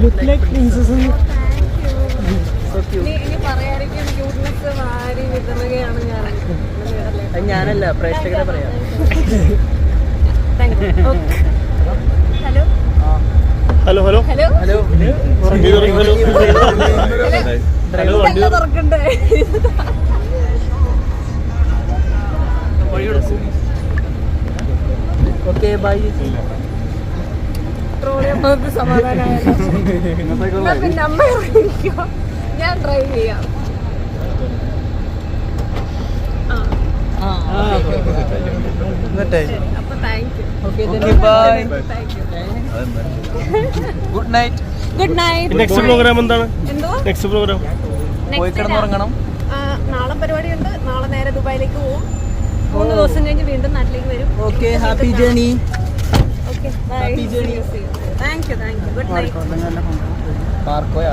Look like princess. ഞാനല്ല, പ്രേക്ഷകരെ പറയാം. Hello hello hello hello okay bye. ഞാൻ ഡ്രൈവ് ചെയ്യാം. അപ്പൊ thank you. Okay bye. Good night. Good night. Next program എന്താണ്? എന്തോ നെക്സ്റ്റ് പ്രോഗ്രാം പോയി കിടന്നുറങ്ങണം. നാളെ പരിപാടിയുണ്ട്. നാളെ നേരെ ദുബായിലേക്ക് പോകും. 3 ദിവസം കഴിഞ്ഞ് വീണ്ടും നാട്ടിലേക്ക് വരും. Okay happy journey. Okay bye. Happy journey. Thank you. Good night. പാർക്കോയാ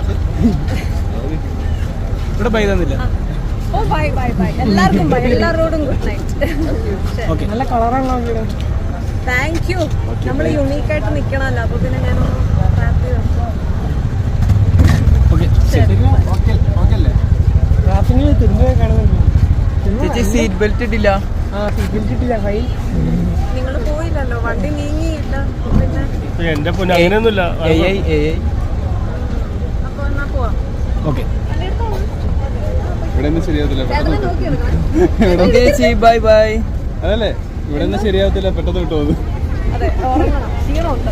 ഇവിടെ ബൈ തന്നില്ല. ഓ ബൈ എല്ലാവർക്കും ബൈ. എല്ലാവരോടും ഗുഡ് നൈറ്റ്. ഓക്കെ നല്ല കളറാണല്ലോ വീട്. Thank you. നമ്മൾ യുണീക്കായിട്ട് നിൽക്കണമല്ലോ, അപ്പൊ പിന്നെ ഞാനൊന്ന് ഹാപ്പി. ഓക്കെ ഓക്കെ അല്ലേ? ട്രാഫിക്കിൽ തിരുമ്പോ കാണുന്നുണ്ട്. ചേച്ചി സീറ്റ് ബെൽറ്റ് ഇട്ടില്ല. സീറ്റ് ബെൽറ്റ് ഇട്ടില്ല. ഫൈൻ. നിങ്ങൾ പോയില്ലല്ലോ, വണ്ടി നീങ്ങിയില്ല. പിന്നെ എന്റെ പൊന്നെ അങ്ങനെയൊന്നുമില്ല. അപ്പൊ എന്നാ പോവാം. ഓക്കെ ഇവിടെ ഒന്നും ശരിയാവത്തില്ല, ചേട്ടനെ നോക്കിയെടുക്കണം. ഓക്കെ ചേച്ചി ബൈ ബൈ. അതല്ലേ ഇവിടെ ഒന്നും ശരിയാവത്തില്ല, പെട്ടെന്ന് കിട്ടുമോ? അതെ, ഉറങ്ങണം. ക്ഷീണമുണ്ട്.